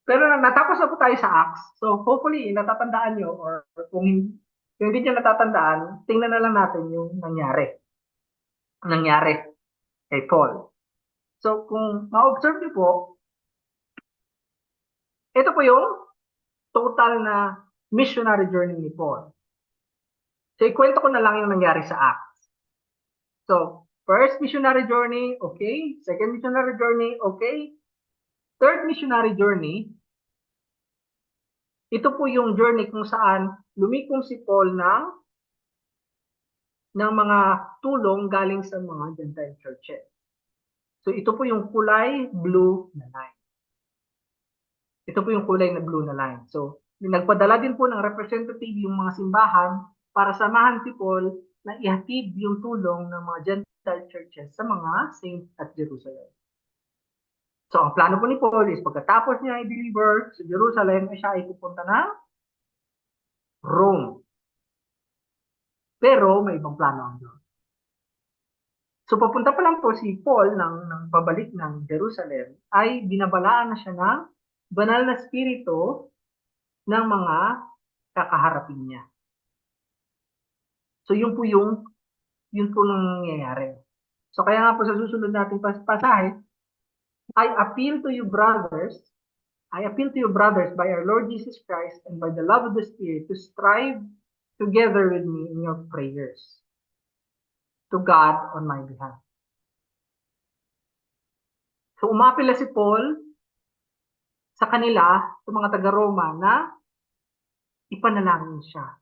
Pero natapos na po tayo sa Acts. So hopefully, natatandaan nyo, or kung hindi nyo natatandaan, tingnan na lang natin yung nangyari kay Paul. So kung ma-observe nyo po, ito po yung total na missionary journey ni Paul. So ikwento ko na lang yung nangyari sa Acts. So, first missionary journey, okay. Second missionary journey, okay. Third missionary journey, ito po yung journey kung saan lumikom si Paul ng mga tulong galing sa mga Gentile churches. So ito po yung kulay blue na line. Ito po yung kulay na blue na line. So nagpadala din po ng representative yung mga simbahan para samahan si Paul na ihatid yung tulong ng mga Gentile churches sa mga saints at Jerusalem. So ang plano po ni Paul is pagkatapos niya i-deliver sa Jerusalem, siya ay pupunta na Rome. Pero may ibang plano ang Diyos. So papunta pa lang po si Paul ng pabalik ng Jerusalem, ay binabalaan na siya ng banal na spirito ng mga kakaharapin niya. So yun po nangyayari. So kaya nga po sa susunod nating pasahe, I appeal to you brothers I appeal to you, brothers, by our Lord Jesus Christ and by the love of the Spirit, to strive together with me in your prayers to God on my behalf. So umapila si Paul sa kanila, sa mga taga-Roma, na ipanalangin siya.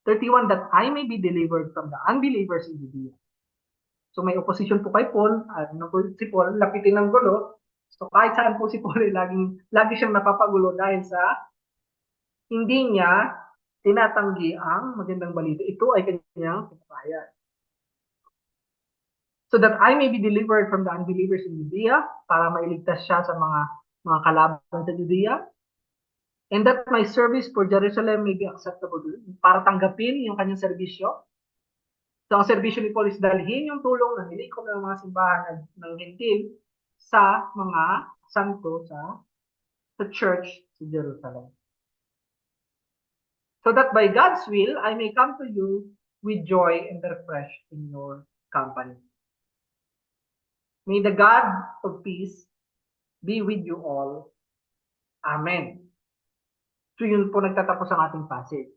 31, that I may be delivered from the unbelievers in Judea. So may opposition po kay Paul, si Paul, lapitin ng gulo. So kahit saan po si Paul, lagi siyang napapagulo dahil sa hindi niya tinatanggi ang magandang balita. Ito ay kanyang pinapahayag. So that I may be delivered from the unbelievers in Judea, para mailigtas siya sa mga kalaban sa Judea, and that my service for Jerusalem may be acceptable, para tanggapin yung kanyang serbisyo. So ang serbisyo ni Paul is dalhin yung tulong ng nilikom ng mga simbahan ng Hentil sa mga santo sa church sa Jerusalem. So that by God's will, I may come to you with joy and refresh in your company. May the God of peace be with you all. Amen. So yun po nagtatapos ang ating passage.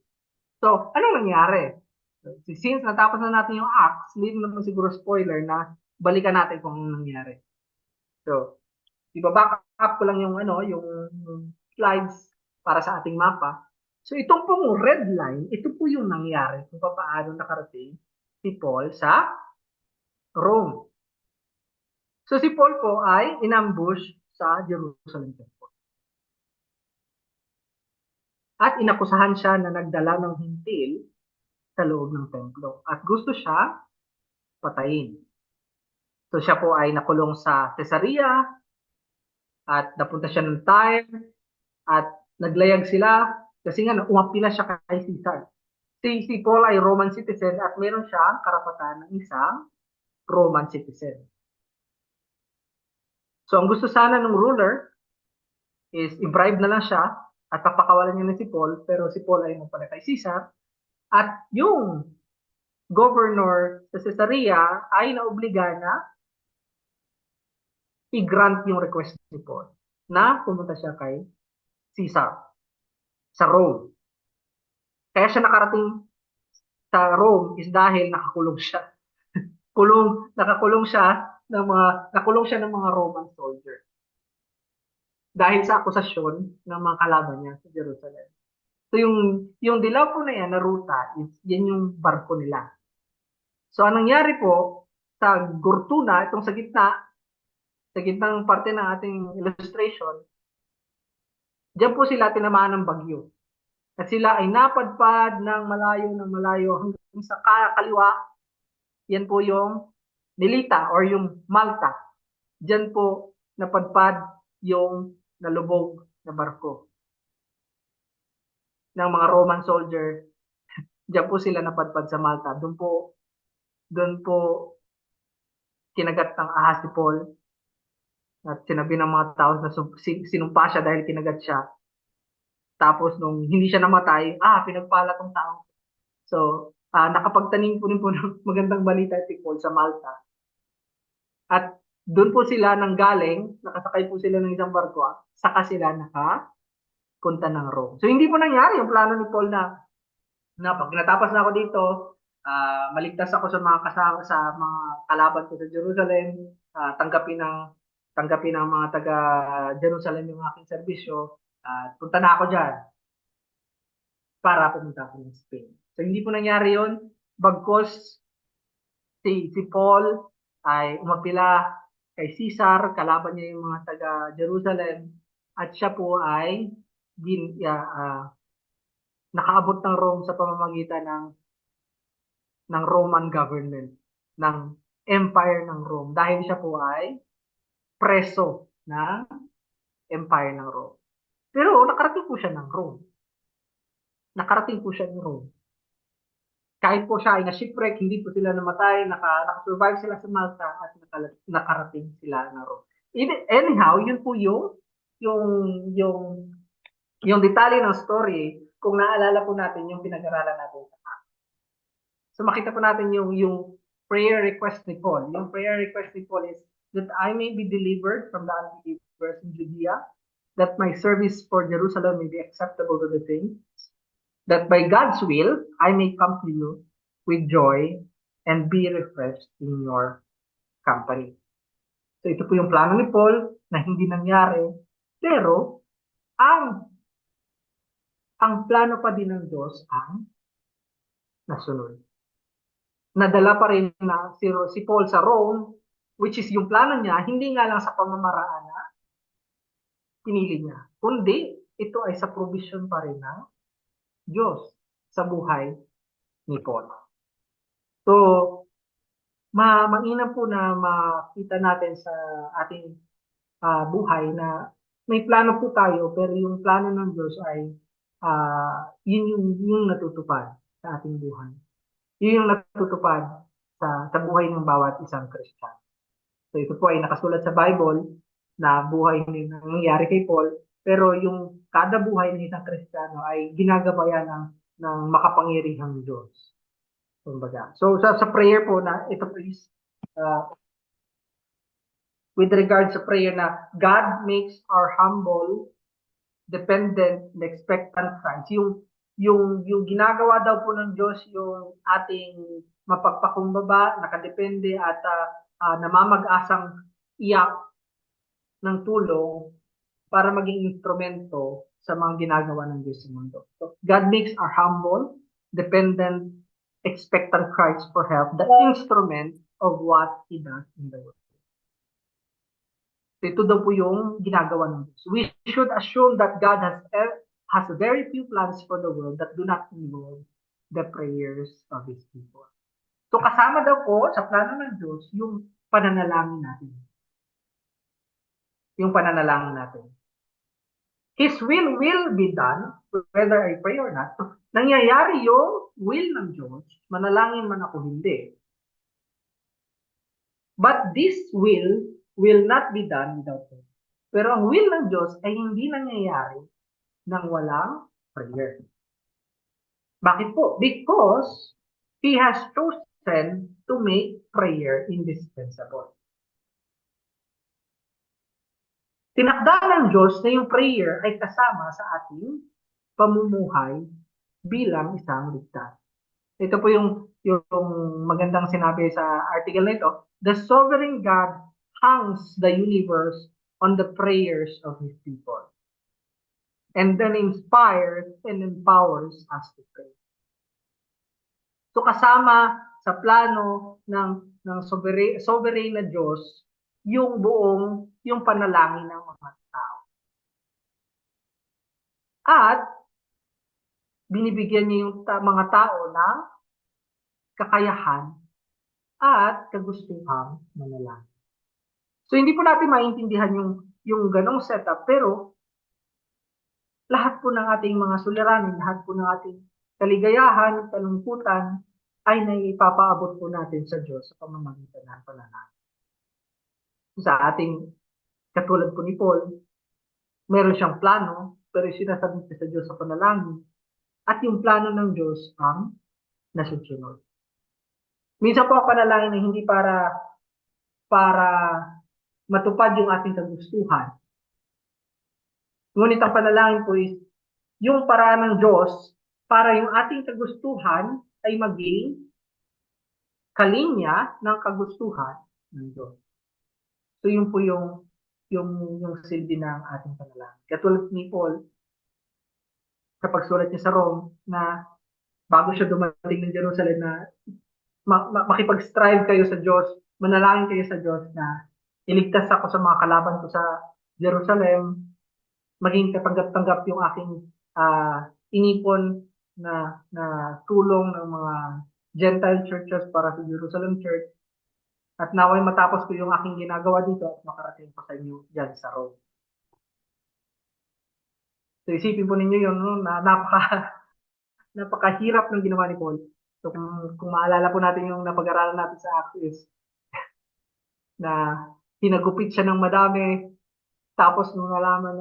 So, anong nangyari? Since natapos na natin yung Acts, hindi naman siguro spoiler na balikan natin kung anong nangyari. So, iba-back up ko lang yung slides para sa ating mapa. So, itong pong red line, ito po yung nangyari kung paano nakarating si Paul sa Rome. So, si Paul po ay inambush sa Jerusalem Temple. At inakusahan siya na nagdala ng hintil sa loob ng templo. At gusto siya patayin. So, siya po ay nakulong sa Caesarea at napunta siya ng Tyre at naglayag sila kasi nga umapila siya kay Caesar. Si Paul ay Roman citizen at meron siyang karapatan ng isang Roman citizen. So, ang gusto sana ng ruler is i-bribe na lang siya at papakawalan niya na si Paul, pero si Paul ay magpala kay Caesar. At yung governor sa Caesarea ay naobliga na i-grant yung request ni Paul na pumunta siya kay Caesar sa Rome. Kaya siya nakarating sa Rome is dahil nakakulong siya. Nakulong siya ng mga Roman soldier. Dahil sa akusasyon ng mga kalaban niya sa Jerusalem. So yung dilaw po na yan na ruta, yan yung barko nila. So anong nangyari po sa Gortuna, itong sa gitnang parte ng ating illustration, diyan po sila tinamaan ng bagyo. At sila ay napadpad ng malayo hanggang sa kaliwa. Yan po yung Melita or yung Malta. Diyan po napadpad yung nalubog na barko ng mga Roman soldier. Diyan po sila napadpad sa Malta. Doon po kinagat ng ahas si Paul. At sinabi ng mga tao na sinumpa siya dahil kinagat siya. Tapos nung hindi siya namatay, pinagpala tong tao. So, nakapagtanim po rin po ng magandang balita si Paul sa Malta. At doon po sila nang galing, nakasakay po sila ng isang barko, saka sila nakapunta ng Rome. So, hindi po nangyari yung plano ni Paul na pag natapos na ako dito, maligtas ako sa mga kasama, sa mga kalaban ko sa Jerusalem, tanggapin ng mga taga Jerusalem yung aking serbisyo, punta na ako dyan para pumunta ako ng Spain. So, hindi po nangyari yun. Bagkos si Paul ay umapila kay Caesar, kalaban niya yung mga taga Jerusalem, at siya po ay nakaabot ng Rome sa pamamagitan ng Roman government, ng Empire ng Rome, dahil siya po ay preso ng Empire ng Rome. Pero nakarating po siya ng Rome. Kahit po siya ay na-shipwreck, hindi po sila namatay, naka-survive sila sa Malta at nakarating sila ng Rome. Anyhow, yun po yung detalye ng story kung naalala po natin yung pinag-aralan natin sa Acts. So makita po natin yung prayer request ni Paul. Yung prayer request ni Paul is that I may be delivered from the unbelievers in Judea, that my service for Jerusalem may be acceptable to the saints, that by God's will, I may come to you with joy and be refreshed in your company. So ito po yung plano ni Paul na hindi nangyari, pero ang plano pa din ng Diyos ang nasunod. Nadala pa rin na si Paul sa Rome, which is yung plano niya, hindi nga lang sa pamamaraan na pinili niya, kundi ito ay sa provision pa rin ng Diyos sa buhay ni Paul. So, mainam po na makita natin sa ating buhay na may plano po tayo, pero yung plano ng Diyos ay yung natutupad sa ating buhay. Yun yung natutupad sa buhay ng bawat isang Kristiyano. So ito po ay nakasulat sa Bible na buhay na nangyari kay Paul, pero yung kada buhay ng isang Kristiyano ay ginagabayan ng makapangyarihang Diyos. Kumbaga. So sa prayer po na ito please, with regard sa prayer na God makes our humble, dependent, and expectant Christ. Yung ginagawa daw po ng Diyos yung ating mapagpakumbaba, nakadepende at namamag-asang iyak ng tulong para maging instrumento sa mga ginagawa ng Diyos sa mundo. So, God makes our humble, dependent, expectant Christ for help, the instrument of what He does in the world. So, ito daw po yung ginagawa ng Diyos. We should assume that God has very few plans for the world that do not involve the prayers of His people. So kasama daw po sa plano ng Diyos yung pananalangin natin. Yung pananalangin natin. His will be done, whether I pray or not. So, nangyayari yung will ng Diyos, manalangin man ako hindi. But this will not be done without prayer. Pero ang will ng Diyos ay hindi nangyayari nang walang prayer. Bakit po? Because He has chosen to make prayer indispensable. Tinakda ng Diyos na yung prayer ay kasama sa ating pamumuhay bilang isang ligtas. Ito po yung magandang sinabi sa article na ito. The sovereign God hangs the universe on the prayers of His people, and then inspires and empowers us to pray. So kasama sa plano ng sovereign na Diyos yung panalangin ng mga tao. At binibigyan niya yung mga tao ng kakayahan at kagustuhang manalangin. So hindi po natin maintindihan yung ganong setup, pero lahat po ng ating mga suliranin, lahat po ng ating kaligayahan, kalungkutan, ay naipapaabot po natin sa Diyos sa pamamagitan ng panalangin. Sa ating, katulad po ni Paul, meron siyang plano, pero sinasabi niya sa Diyos sa panalangin, at yung plano ng Diyos ang nasusunod. Minsan po ang panalangin ay hindi para matupad yung ating kagustuhan. Ngunit ang panalangin po is yung paraan ng Diyos para yung ating kagustuhan ay maging kalinya ng kagustuhan ng Diyos. So yun po yung silbi ng ating panalangin. Katulad ni Paul, sa pagsulat niya sa Rome, na bago siya dumating ng Jerusalem na makipag-strive kayo sa Diyos, manalangin kayo sa Diyos na iligtas ako sa mga kalaban ko sa Jerusalem, maging katanggap-tanggap yung aking inipon na tulong ng mga Gentile churches para sa Jerusalem Church, at naway matapos ko yung aking ginagawa dito at makarating pa sa inyo dyan sa Rome. So isipin po ninyo yun, no, na napakahirap ng ginawa ni Paul. So kung maalala po natin yung napag-aralan natin sa Acts, na hinagupit siya ng madami, tapos nung nalaman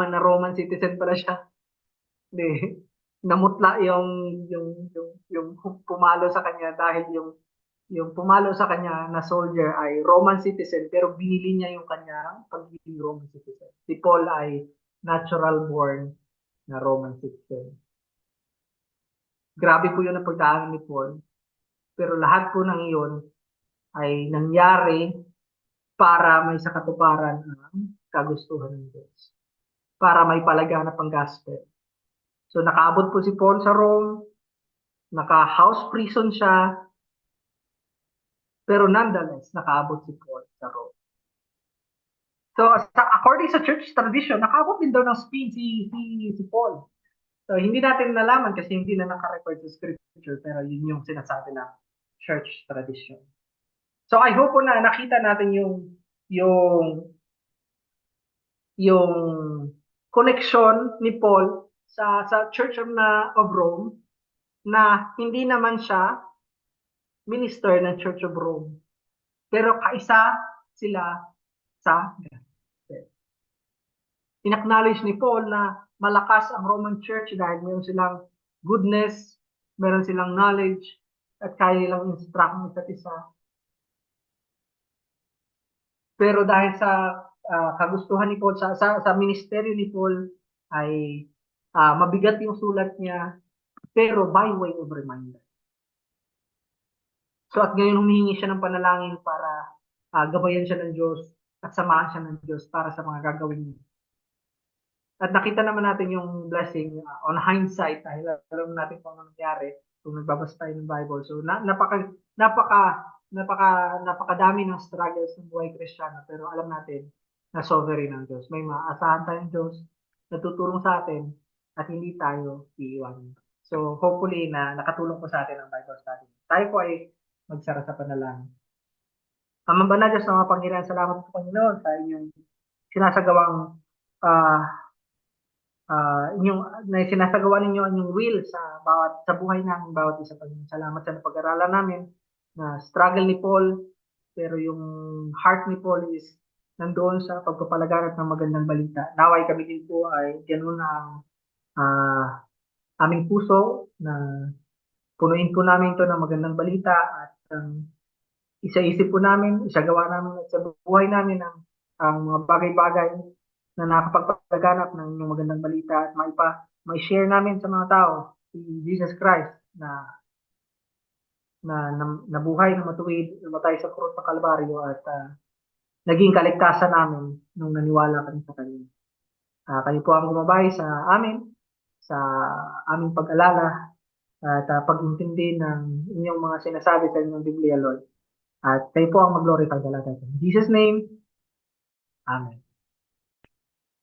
na Roman citizen pala siya, namutla yung pumalo sa kanya dahil yung pumalo sa kanya na soldier ay Roman citizen pero binili niya yung kanyang pagiging Roman citizen. Si Paul ay natural born na Roman citizen. Grabe po yun ang pagdaanan ni Paul. Pero lahat po ng iyon ay nangyari para may sakatuparan ng kagustuhan ng Diyos. Para may palaganap ang gospel. So nakaabot po si Paul sa Rome, naka-house prison siya, pero nonetheless, nakaabot si Paul sa Rome. So according sa church tradition, nakaabot din daw ng Spain si Paul. So hindi natin nalaman kasi hindi na naka-record sa scripture, pero yun yung sinasabi ng church tradition. So I hope po na nakita natin yung yung connection ni Paul sa Church of Rome na hindi naman siya minister ng Church of Rome. Pero kaisa sila sa gospel. In-acknowledge ni Paul na malakas ang Roman Church dahil meron silang goodness, meron silang knowledge, at kaya nilang instruct ng isa't isa. Pero dahil sa kagustuhan ni Paul, sa ministeryo ni Paul, ay mabigat yung sulat niya, pero by way of reminder. So at ngayon humihingi siya ng panalangin para gabayan siya ng Diyos at samahan siya ng Diyos para sa mga gagawin niya. At nakita naman natin yung blessing on hindsight dahil alam natin kung ano nangyari kung nagbabasa tayo ng Bible. So napakadami ng struggles ng buhay Kristiyano pero alam natin na sovereign ang Diyos. May maaasahan tayong Diyos na tutulong sa atin at hindi tayo iiwanan. So hopefully na nakatulong po sa atin ang Bible study. Tayo po ay magsara sa panalangin. Amang banal Diyos na mapangyarihan, salamat po Panginoon sa inyong sinasagawang na sinasagawa ninyo ang inyong will sa buhay namin bawat isa Panginoon. Salamat sa napag-aralan namin na struggle ni Paul pero yung heart ni Paul is nandoon sa pagpapalaganap ng magandang balita. Naway kami din po ay ganoon ang aming puso na punuin po namin ito ng magandang balita at isa-isip po namin, isagawa namin at sa buhay namin ang mga bagay-bagay na nakapagpalaganap ng inyong magandang balita at may share namin sa mga tao si Jesus Christ na nabuhay na matuwid, namatay sa krus ng Kalbaryo at naging kaligtasan namin nung naniwala kami sa Kanya. Kayo po ang gumabay sa amin, sa aming pag-alala at pag-intindi ng inyong mga sinasabi sa inyong Biblia, Lord. At kayo po ang mag-glorify talaga. In Jesus' name, Amen.